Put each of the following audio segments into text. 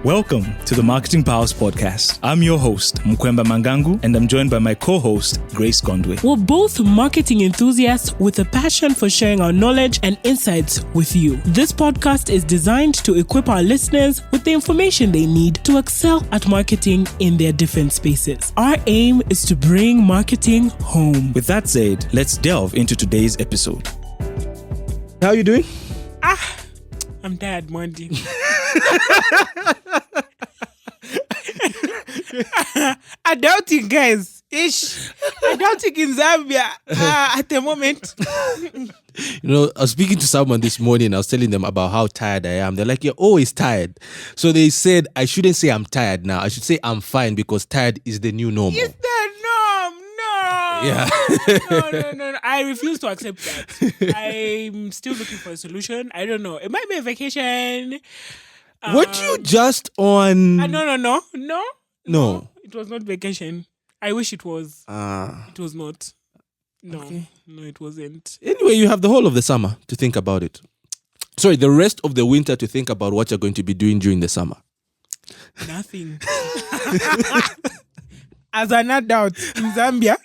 Welcome to the Marketing Powers Podcast. I'm your host, Mkwemba Mangangu, and I'm joined by my co-host, Grace Gondwe. We're both marketing enthusiasts with a passion for sharing our knowledge and insights with you. This podcast is designed to equip our listeners with the information they need to excel at marketing in their different spaces. Our aim is to bring marketing home. With that said, let's delve into today's episode. How are you doing? I'm tired, Monty. I doubt it, guys. I doubt it in Zambia at the moment. I was speaking to someone this morning. I was telling them about how tired I am. They're like, you're always tired. So they said, I shouldn't say I'm tired now. I should say I'm fine because tired is the new normal. Is the norm? No. Yeah. No. I refuse to accept that. I'm still looking for a solution. I don't know. It might be a vacation. Weren't you just on... No. It was not vacation. I wish it was. It was not. No. Okay. No, it wasn't. Anyway, you have the whole of the summer to think about it. Sorry, the rest of the winter to think about what you're going to be doing during the summer. Nothing. As an adult in Zambia,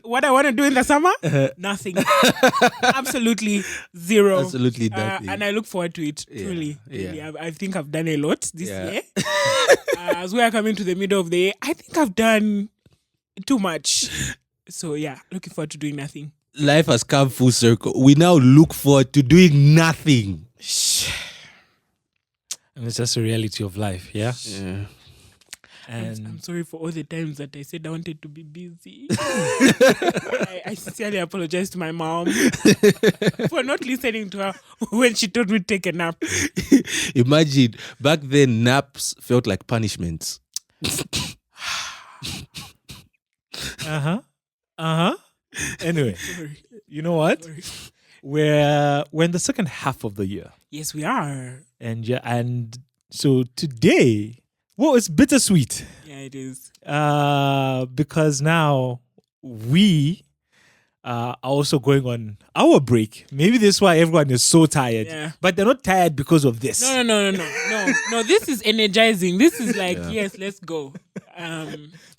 what I want to do in the summer? Nothing. Absolutely zero. Absolutely nothing. And I look forward to it, truly. Yeah. I think I've done a lot this year. As we are coming to the middle of the year, I think I've done too much. So yeah, looking forward to doing nothing. Life has come full circle. We now look forward to doing nothing. And it's just a reality of life, yeah? Yeah. And I'm sorry for all the times that I said I wanted to be busy. I sincerely apologize to my mom for not listening to her when she told me to take a nap. Imagine, back then, naps felt like punishments. Anyway, Sorry. you know what? Sorry. We're in the second half of the year. Yes, we are. And so today, well, it's bittersweet. Yeah, it is. Because now we are also going on our break. Maybe that's why everyone is so tired. Yeah. But they're not tired because of this. No, this is energizing. This is like, yes, let's go.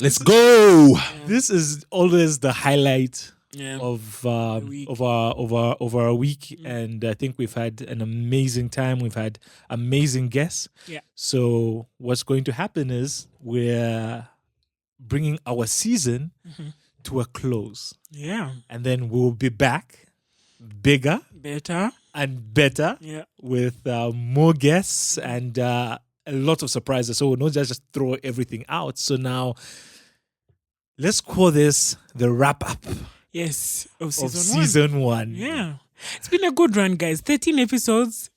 Let's go! This is always the highlight Yeah. of week. our week, and I think we've had an amazing time. We've had amazing guests. Yeah. So what's going to happen is we're bringing our season to a close, Yeah. and then we'll be back bigger Better. and better Yeah. with more guests and a lot of surprises. So we'll not just throw everything out. So now let's call this the wrap up Yes. Of of season 1. season 1. Yeah. It's been a good run, guys. 13 episodes.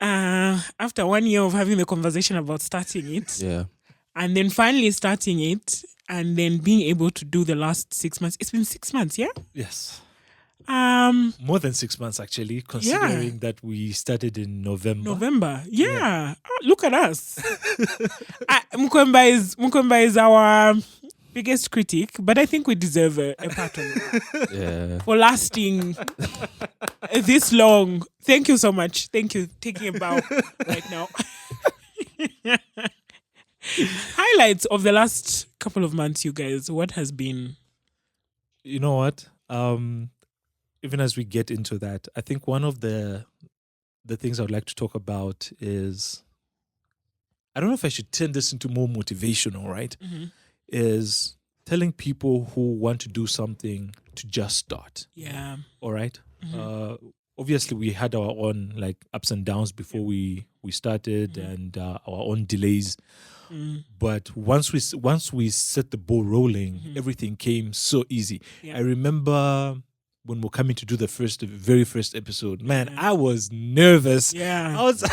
After 1 year of having the conversation about starting it, Yeah. and then finally starting it, and then being able to do the last 6 months. It's been 6 months, yeah? Yes. Um, More than 6 months, actually, considering that we started in November. November. Yeah. Oh, look at us. Mkwemba is our biggest critic, but I think we deserve a pat on that Yeah. for lasting this long. Thank you so much. Thank you. Taking a bow right now. Highlights of the last couple of months, you guys. What has been? You know what? Even as we get into that, I think one of the things I would like to talk about is, I don't know if I should turn this into more motivational, right? Is telling people who want to do something to just start. Yeah. All right. Obviously, we had our own like ups and downs before we started, and our own delays. But once we set the ball rolling, everything came so easy. Yeah. I remember when we're coming to do the very first episode. Man, I was nervous. Yeah. I was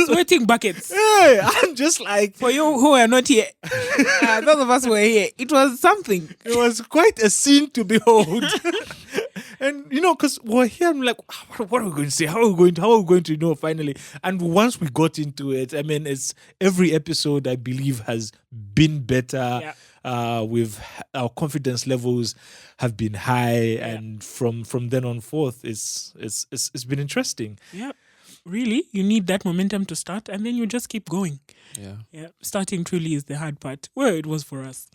Sweating buckets. Hey, I'm just like, For you who are not here, those of us who were here, it was something. it was quite a scene to behold. And, because we're here, I'm like, what are we going to say? How are we going to know finally? And once we got into it, I mean, it's every episode, I believe, has been better. Yeah. Our confidence levels have been high. Yeah. And from then on forth, it's been interesting. Yeah. really, you need that momentum to start, and then you just keep going. Yeah. Yeah, starting truly is the hard part. Well, it was for us.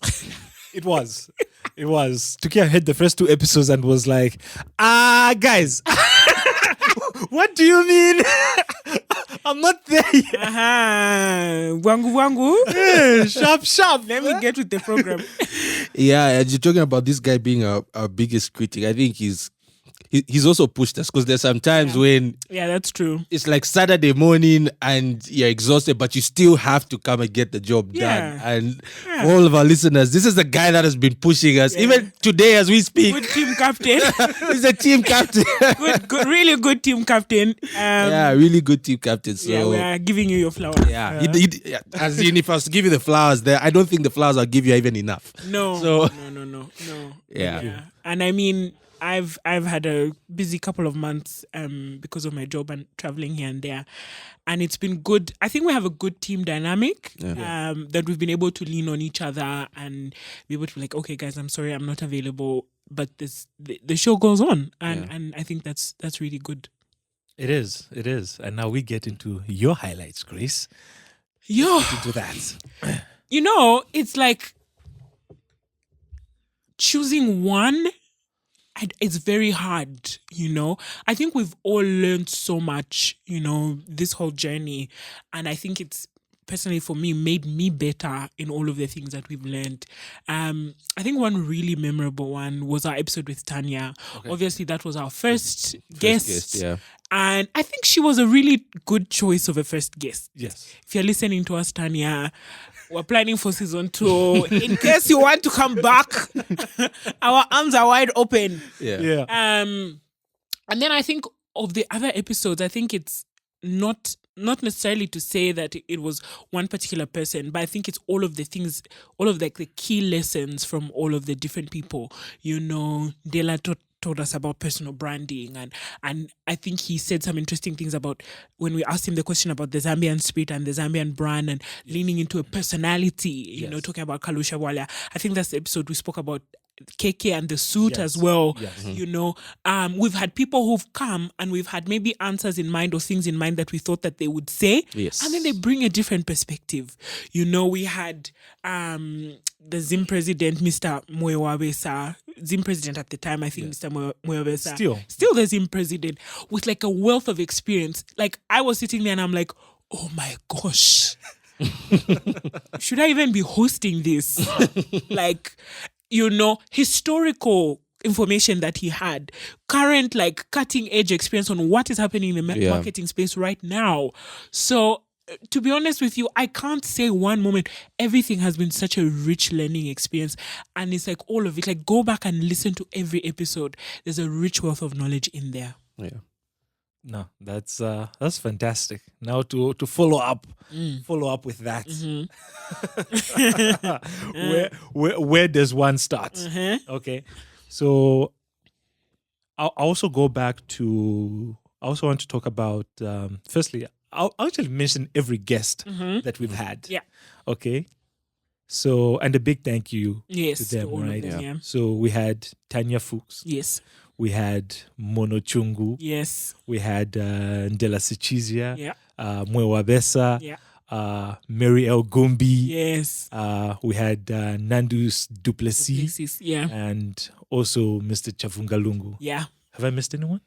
It was. It was. Tukia heard the first 2 episodes and was like, guys, what do you mean? I'm not there yet. Wangu wangu. Sharp. Let me get with the program. Yeah, and you're talking about this guy being our biggest critic. I think he's also pushed us because there's some times when Yeah, that's true. it's like Saturday morning and you're exhausted, but you still have to come and get the job done. Yeah. And for all of our listeners, this is the guy that has been pushing us. Yeah. Even today as we speak, Good team captain. he's a team captain. good, really good team captain. Yeah, really good team captain. So Yeah, we are giving you your flowers. yeah, as in if I was to give you the flowers there, I don't think the flowers I'll give you are even enough. No, So- no. Yeah. And I mean, I've had a busy couple of months because of my job and traveling here and there, and it's been good. I think we have a good team dynamic that we've been able to lean on each other and be able to be like, okay, guys, I'm sorry, I'm not available, but the show goes on, and I think that's really good. It is. And now we get into your highlights, Grace. Yo, Into that. it's like choosing one. It's very hard, I think we've all learned so much, this whole journey. And I think it's personally for me made me better in all of the things that we've learned. I think one really memorable one was our episode with Tanya. Okay. Obviously, that was our first guest. Yeah. And I think she was a really good choice of a first guest. Yes. If you're listening to us, Tanya, we're planning for season 2. In case you want to come back, our arms are wide open. Yeah. And then I think of the other episodes, I think it's not necessarily to say that it was one particular person, but I think it's all of the things, all of the key lessons from all of the different people. Dela told us about personal branding, and I think he said some interesting things about when we asked him the question about the Zambian spirit and the Zambian brand and leaning into a personality, talking about Kalusha Wala. I think that's the episode we spoke about KK and the suit as well. Yes. We've had people who've come and we've had maybe answers in mind or things in mind that we thought that they would say. Yes. And then they bring a different perspective. We had the Zim president, Mr. Mwewabesa, Zim president at the time, I think Mr. Mwewabesa. Still the Zim president with a wealth of experience. I was sitting there and I'm like, oh my gosh. Should I even be hosting this? Historical information that he had, current cutting edge experience on what is happening in the marketing space right now. So to be honest with you, I can't say one moment. Everything has been such a rich learning experience, and it's all of it. Go back and listen to every episode. There's a rich wealth of knowledge in there. Yeah. No, that's fantastic. Now to follow up with that. Where does one start? Okay, so I'll also go back to. I also want to talk about. Firstly, I'll actually mention every guest that we've had. Yeah. Okay. So, and a big thank you Yes, to them, to all of right? them, yeah. So we had Tanya Fuchs. Yes. We had Mono Chungu. Yes. We had Ndela Sichizia. Yeah. Mwewabesa. Yeah. Mary El Gumbi. Yes. We had Nandus Duplessis. Yeah. And also Mr. Chavungalungu. Yeah. Have I missed anyone?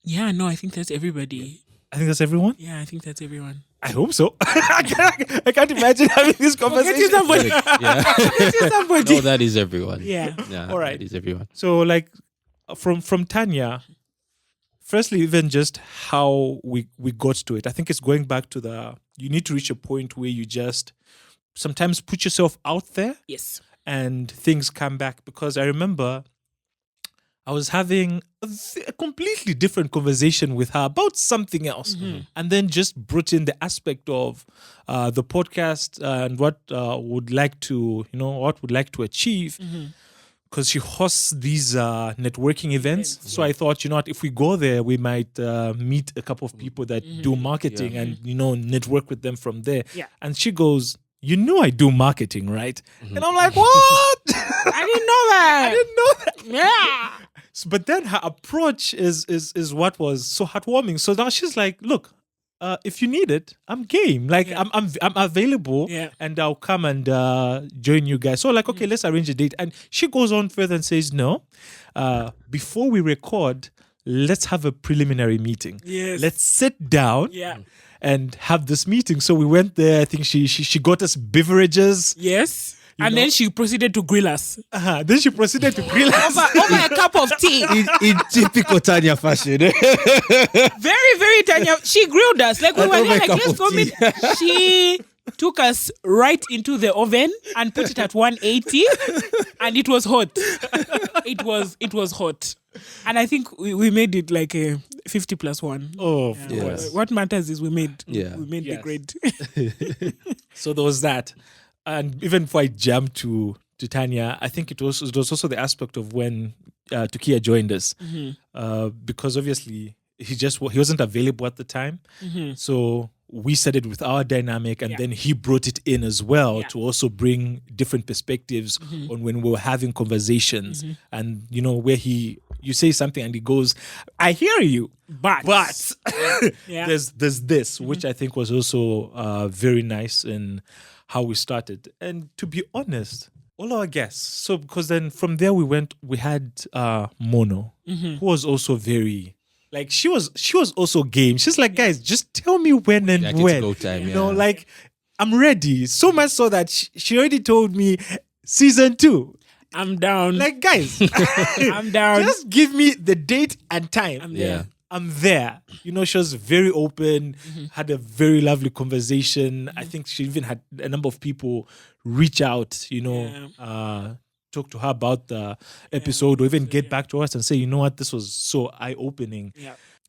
Yeah, no, I think that's everybody. I think that's everyone. Yeah, I think that's everyone. I hope so. I can't imagine having this conversation. Somebody. No, that is everyone. Yeah. All right. That is everyone. So from Tanya, firstly, even just how we got to it. I think it's going back to you need to reach a point where you just sometimes put yourself out there. Yes. And things come back, because I remember I was having a completely different conversation with her about something else, and then just brought in the aspect of the podcast and what would like to achieve, because she hosts these networking events. So I thought, if we go there, we might meet a couple of people that do marketing and network with them from there. Yeah. And she goes, I do marketing, right? And I'm like, what? I didn't know that. I didn't know that. Yeah. But then her approach is what was so heartwarming. So now she's like, look, if you need it, I'm game. Like I'm available, and I'll come and join you guys. So like, okay, let's arrange a date. And she goes on further and says, no, before we record, let's have a preliminary meeting. Yes. Let's sit down. And have this meeting. So we went there. I think she got us beverages. Yes. And then she proceeded to grill us. Then she proceeded to grill us over a cup of tea. In typical Tanya fashion. Very, very Tanya. She grilled us. Like we were there, like, let's go meet. She took us right into the oven and put it at 180. And it was hot. It was hot. And I think we made it like a 50 plus 1. Oh, yes. What matters is we made the Yes. grade. So there was that. And even before I jumped to Tanya, I think it was also the aspect of when Tukia joined us. Because obviously he wasn't available at the time. So we started with our dynamic, and then he brought it in as well to also bring different perspectives on when we were having conversations. And where you say something and he goes, I hear you, but there's this, which I think was also very nice in how we started. And to be honest, all our guests, so because then from there we had Mono, who was also very, like, she was also game. She's like, guys, just tell me when and Like, when. it's go time, Like, I'm ready. So much so that she already told me season 2. I'm down. Like, guys, I'm down. just give me the date and time. I'm there. Yeah. I'm there. She was very open, had a very lovely conversation. I think she even had a number of people reach out, talk to her about the episode, or even get back to us and say, you know what, this was so eye-opening.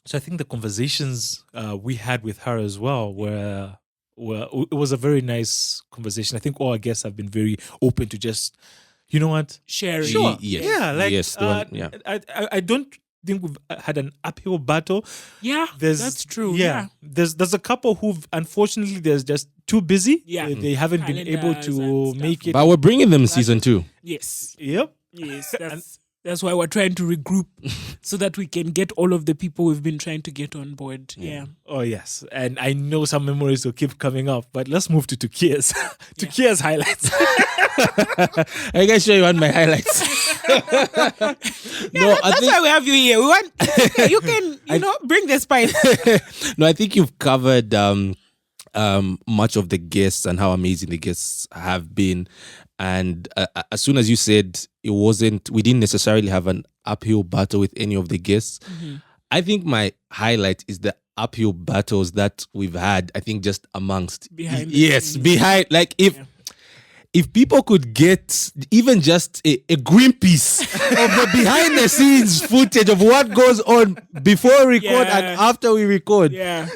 So I think the conversations we had with her as well were it was a very nice conversation. I think all our guests have been very open to just, you know what, sharing. Sure. Yes. Yeah, like, Yes, the one, yeah. I don't think we've had an uphill battle. Yeah, that's true. Yeah. There's a couple who've, unfortunately, they're just too busy. Yeah. They haven't been able Calendars to and stuff. make it. But we're bringing them in season 2. Yes. Yep. Yes. That's why we're trying to regroup so that we can get all of the people we've been trying to get on board. Yeah. Oh, yes. And I know some memories will keep coming up, but let's move to Tukia's. Tukia's highlights. Are you guys sure you want my highlights? No, That's why we have you here. We want you can, bring the spice. No, I think you've covered much of the guests and how amazing the guests have been. And as soon as you said we didn't necessarily have an uphill battle with any of the guests. I think my highlight is the uphill battles that we've had. I think just amongst Behind the scenes. behind, like if people could get even just a Greenpeace of the behind the scenes footage of what goes on before we record and after we record, Yeah.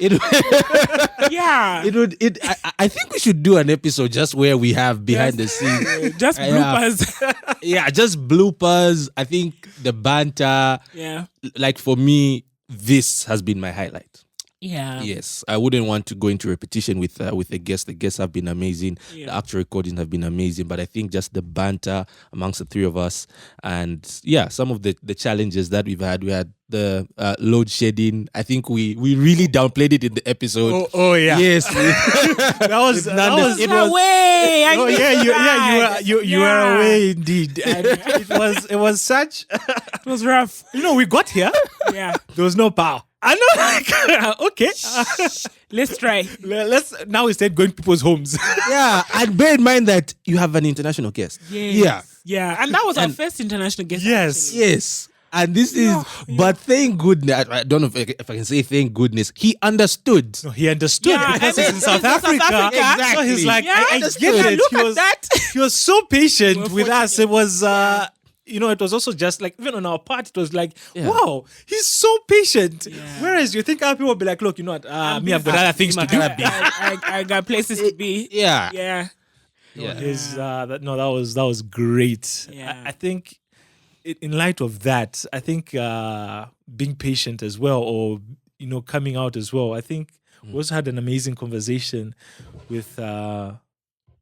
I think we should do an episode just where we have behind the scenes. Just bloopers. Yeah, just bloopers. I think the banter. Yeah. Like, for me, this has been my highlight. Yeah. Yes, I wouldn't want to go into repetition with the guests. The guests have been amazing. Yeah. The actual recordings have been amazing. But I think just the banter amongst the three of us, and some of the challenges that we've had. We had the load shedding. I think we really downplayed it in the episode. Oh yeah. Yes, that was It was away. Oh yeah, you were away indeed. And it was such. It was rough. We got here. Yeah. There was no power. I know. Okay. Let's try. Let's now instead going to people's homes. yeah, and bear in mind that you have an international guest. Yes. Yeah. And that was our first international guest. Yes. actually. Yes. And this is, but thank goodness, I don't know if I can say thank goodness, he understood. No, he understood Yeah, because I he's mean, in South Africa. Exactly. So he's like, Yeah, I understood. get it. Look at that. He was so patient We're with us. It fortunate. was, it was also just like, even on our part, it was like, wow, he's so patient. Yeah. Whereas you think other people will be like, look, you know what, I've got other things to do. I got places to be. Yeah. Yeah. That was great. Yeah. I think in light of that, I think being patient as well, or coming out as well. I think we also had an amazing conversation with Mary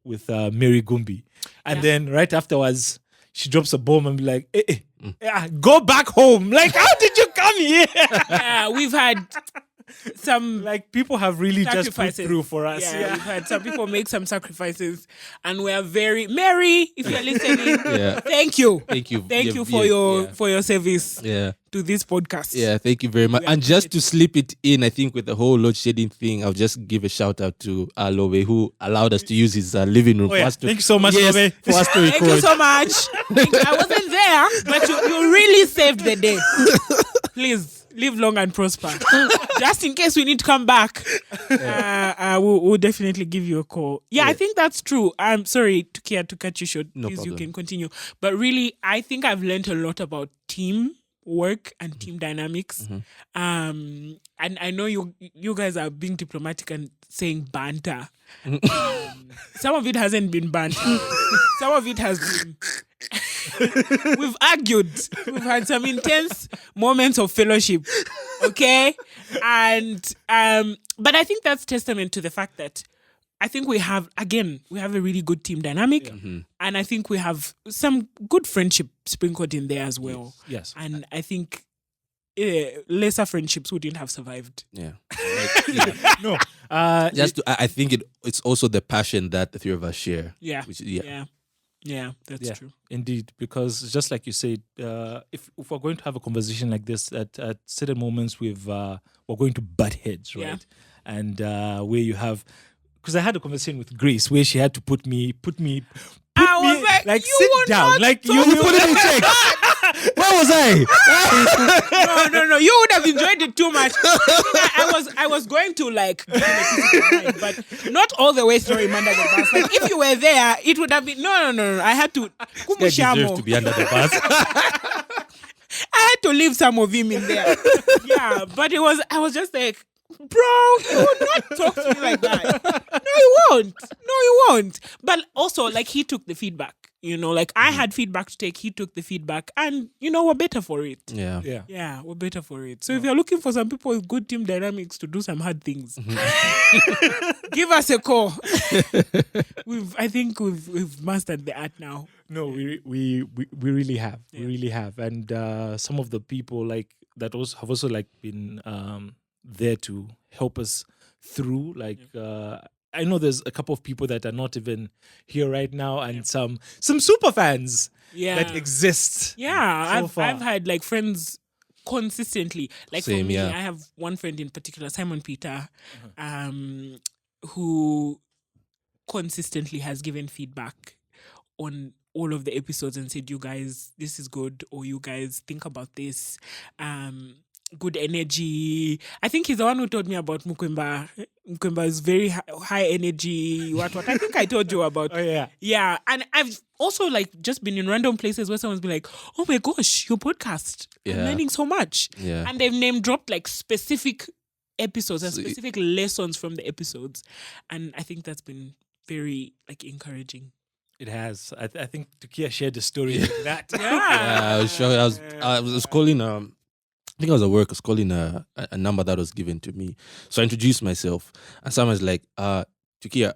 Gumbi, and then right afterwards, she drops a bomb and be like, go back home. Like, how did you come here? Yeah, we've had some Like people have really just put sacrifices through for us. Yeah, we've had some people make some sacrifices, and we are very Mary. If you're listening, Yeah. thank you, Thank you. thank Yeah, you for your service Yeah. to this podcast. Yeah, thank you very much. We And just to slip it in, I think with the whole load shedding thing, I'll just give a shout out to Lobe, who allowed us to use his living room Oh, for yeah. us to. Thank you so much, Yes, Lobe. for us to Thank you record. so much. I wasn't there, but you really saved the day. Please live long and prosper. Just in case we need to come back, we'll definitely give you a call. Yeah, I think that's true. I'm sorry, Tukia, to cut you short. No Please, problem. you can continue. But really, I think I've learned a lot about team work and team dynamics. And I know you guys are being diplomatic and saying banter. Some of it hasn't been banter. Some of it has been. We've argued. We've had some intense moments of fellowship. Okay? And but I think that's testament to the fact that I think we have a really good team dynamic. And I think we have some good friendship sprinkled in there as well. Yes. And I think lesser friendships wouldn't have survived. Yeah. No. I think it's also the passion that the three of us share. Yeah. Which, Yeah, that's true. Indeed, because just like you said, if we're going to have a conversation like this, at certain moments we're going to butt heads, right? Yeah. And where you have, because I had a conversation with Grace where she had to put me, I was like, you sit were down, not like talking you put it in check. Where was I? No. You would have enjoyed it too much. I was going to like, give him a piece of mind, but not all the way throw him under the bus. Like if you were there, it would have been no. I had to. That deserves to be under the bus. I had to leave some of him in there. Yeah, but I was just like, bro, you will not talk to me like that. No, you won't. But also, like, he took the feedback. Like I had feedback to take, he took the feedback, and we're better for it. Yeah. Yeah, we're better for it. So if you're looking for some people with good team dynamics to do some hard things, give us a call. I think we've mastered the art now. No, we really have. We really have. And some of the people like that also have also like been there to help us through. Like I know there's a couple of people that are not even here right now, and some super fans that exist. Yeah, so I've had like friends consistently. Like Same, for me, yeah. I have one friend in particular, Simon Peter, who consistently has given feedback on all of the episodes and said, you guys, this is good, or you guys think about this. Good energy. I think he's the one who told me about Mukwemba. Mukwemba is very high energy. What? I think I told you about. Oh yeah. Yeah, and I've also like just been in random places where someone's been like, "Oh my gosh, your podcast! I'm Yeah. learning so much." Yeah. And they've name dropped like specific episodes and specific lessons from the episodes, and I think that's been very like encouraging. It has. I think Tukia shared the story like that. Yeah, I was calling. I think I was at work. I was calling a number that was given to me. So I introduced myself, and someone's like, "Tukia,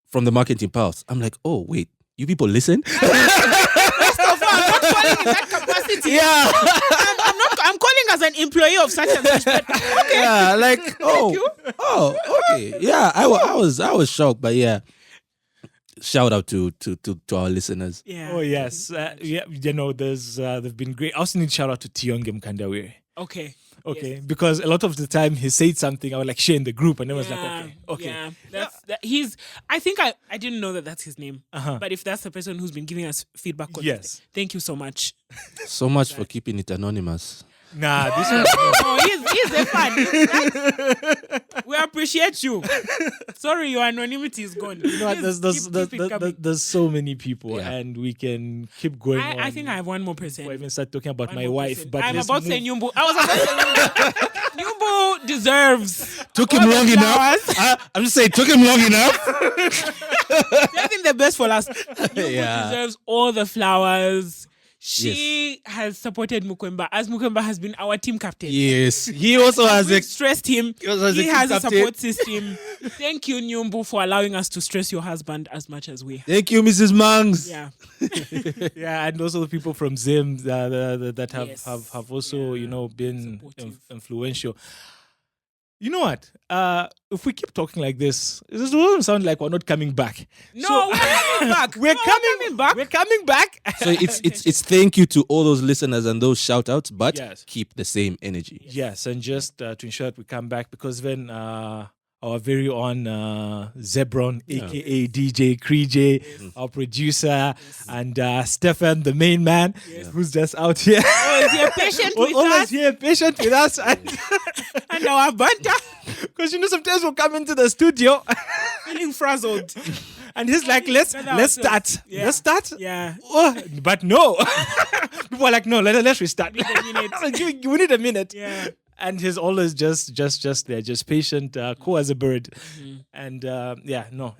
from the Marketing Pulse." I'm like, "Oh wait, you people listen?" First of all, I'm not calling in that capacity. Yeah. I'm calling as an employee of such and such. But okay. Yeah, like okay. Yeah, I was shocked, but yeah. Shout out to our listeners. Yeah. Oh yes. There's they've been great. I also need shout out to Tionge Mkandawire. Okay. Okay, because a lot of the time he said something, I would like share in the group, and then was like, okay. Yeah, he's. I think I didn't know that that's his name, Uh-huh. but if that's the person who's been giving us feedback, Yes. thank you so much. So much for keeping it anonymous. Nah, this one. Oh, he's a fan. We appreciate you. Sorry, your anonymity is gone. You know what, there's so many people, Yeah. and we can keep going. I think I have one more person. Before I even start talking about One my more wife, person. but I'm let's about to say move- Nyumbu. I was about to say Nyumbu. Nyumbu deserves. Took all him the long enough. flowers. I'm just saying, took him long enough. Saving the best for last. Nyumbu Yeah. deserves all the flowers. She has supported Mukwemba, as Mukwemba has been our team captain. Yes, he also has We've stressed him. also has a He team has a captain. support system. Thank you, Nyumbu, for allowing us to stress your husband as much as we have. Thank you, Mrs. Mangs. Yeah. yeah, and also the people from Zim that Yes. have also Yeah. been Supportive. influential. You know what? If we keep talking like this doesn't sound like we're not coming back. No, we're coming back. We're No, coming back. We're coming back. So it's thank you to all those listeners and those shout outs, but Yes. keep the same energy. Yes, and just to ensure that we come back, because then our very own Zebron, aka DJ Krije, our producer, and Stefan, the main man, who's just out here. Always here patient with Always us here, patient with us. and our banter. Because sometimes we'll come into the studio Feeling frazzled. and he's like, let's start. Yeah. Let's start. Yeah. Oh, but no. People are like, no, let's restart. We need a minute. We need a minute. Yeah. And he's always just there, just patient, cool as a bird. Mm-hmm. And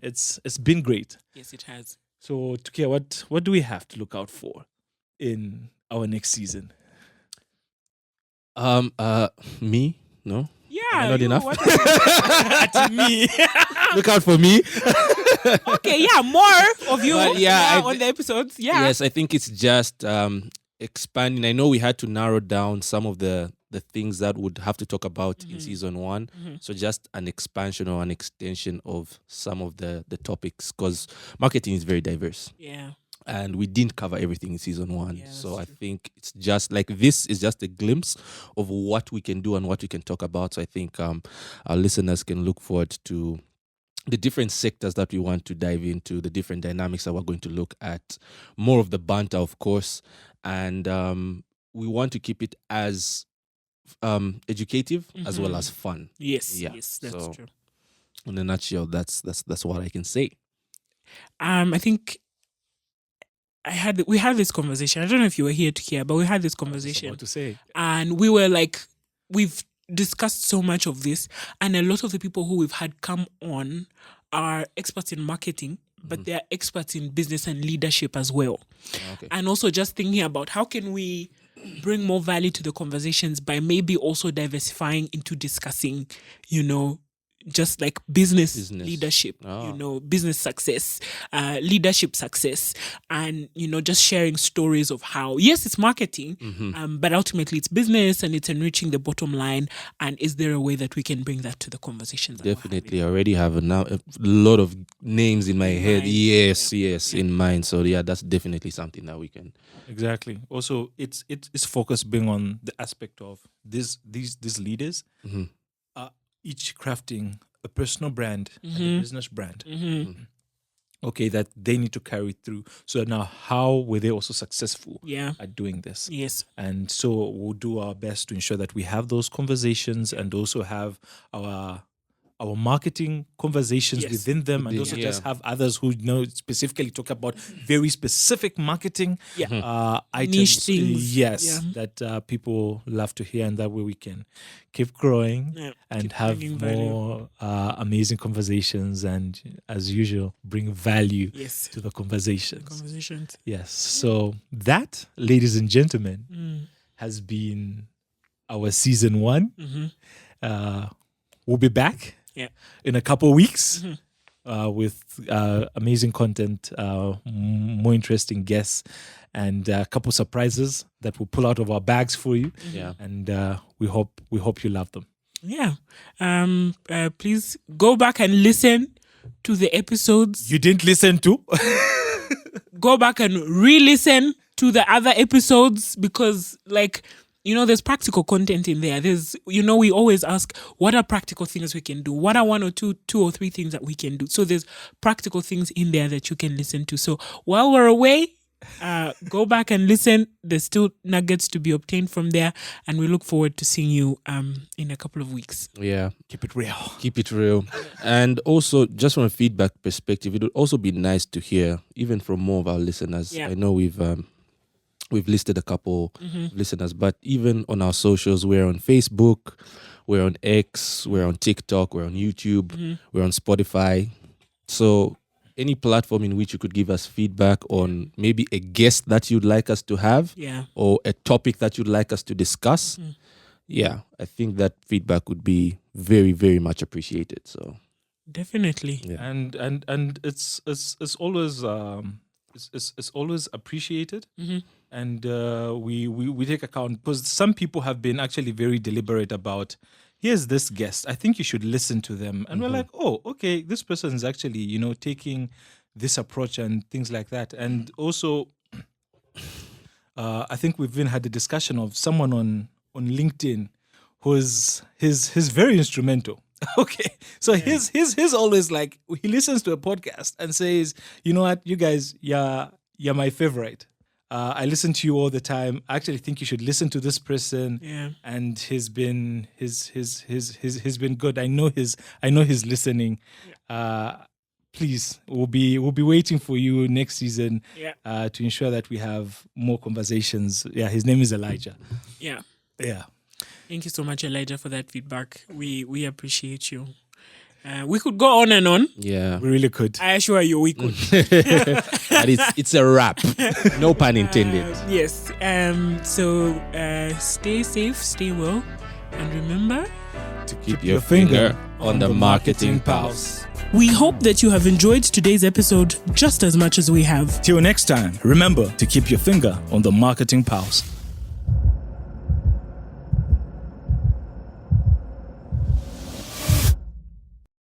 it's been great. Yes, it has. So, Tukia, what do we have to look out for in our next season? Me? No? Yeah. Not enough? To me. Look out for me. Okay, yeah, more of you But yeah, on the episodes. Yeah. Yes, I think it's just expanding. I know we had to narrow down some of the things that would have to talk about in season one. So just an expansion or an extension of some of the topics, because marketing is very diverse. Yeah. And we didn't cover everything in season one. Yeah, So I that's true. think it's just like this is just a glimpse of what we can do and what we can talk about. So I think our listeners can look forward to the different sectors that we want to dive into, the different dynamics that we're going to look at, more of the banter, of course. And we want to keep it as educative as well as fun. Yes. Yeah, Yes, that's so- true. In a nutshell, that's what I can say. I think we had this conversation. I don't know if you were here to hear, but we had this conversation. What to say? And we were like, we've discussed so much of this, and a lot of the people who we've had come on are experts in marketing, but they're experts in business and leadership as well. Okay. And also just thinking about how can we bring more value to the conversations by maybe also diversifying into discussing, just like business. Leadership, business success, leadership success, and just sharing stories of how, yes, it's marketing, but ultimately it's business and it's enriching the bottom line. And is there a way that we can bring that to the conversations? that we're having? Definitely. I already have a lot of names in my head. mind. Yes, in mind. So yeah, that's definitely something that we can. Exactly. Also, it's focus being on the aspect of these leaders, each crafting a personal brand and a business brand. Okay, that they need to carry through. So now, how were they also successful Yeah. at doing this? Yes. And so we'll do our best to ensure that we have those conversations and also have our marketing conversations Yes. within them, and also just have others who specifically talk about very specific marketing items. Niche things. Yes, that people love to hear, and that way we can keep growing and keep have bringing value. more amazing conversations, and as usual, bring value Yes. to the conversations. Conversations. Yes. So that, ladies and gentlemen, has been our season one. We'll be back in a couple of weeks with amazing content, more interesting guests, and a couple surprises that we'll pull out of our bags for you. Yeah. And we hope you love them. Yeah. Please go back and listen to the episodes. You didn't listen to? Go back and re-listen to the other episodes, because there's practical content in there. There's, we always ask, what are practical things we can do? What are one or two or three things that we can do? So there's practical things in there that you can listen to. So while we're away, go back and listen. There's still nuggets to be obtained from there. And we look forward to seeing you in a couple of weeks. Yeah. Keep it real. Keep it real. And also, just from a feedback perspective, it would also be nice to hear, even from more of our listeners. Yeah. I know we've listed a couple listeners, but even on our socials, we're on Facebook, we're on X, we're on TikTok, we're on YouTube, we're on Spotify. So any platform in which you could give us feedback on maybe a guest that you'd like us to have, or a topic that you'd like us to discuss. Yeah, I think that feedback would be very, very much appreciated. So Definitely. yeah. And it's always it's always appreciated. And we take account, because some people have been actually very deliberate about here's this guest. I think you should listen to them. And we're like, oh, okay, this person is actually, taking this approach and things like that. And also, I think we've even had a discussion of someone on LinkedIn who's very instrumental. Okay. So he's always like, he listens to a podcast and says, you know what, you guys, you're my favorite. I listen to you all the time. I actually think you should listen to this person. Yeah. And he's been good. I know he's listening. Please, we'll be waiting for you next season. Yeah. To ensure that we have more conversations. Yeah, his name is Elijah. Yeah. Yeah. Thank you so much, Elijah, for that feedback. We appreciate you. We could go on and on. Yeah. We really could. I assure you, we could. But it's a wrap. No pun intended. Yes. So stay safe, stay well, and remember To keep your finger on the marketing pulse. We hope that you have enjoyed today's episode just as much as we have. Till next time, remember to keep your finger on the marketing pulse.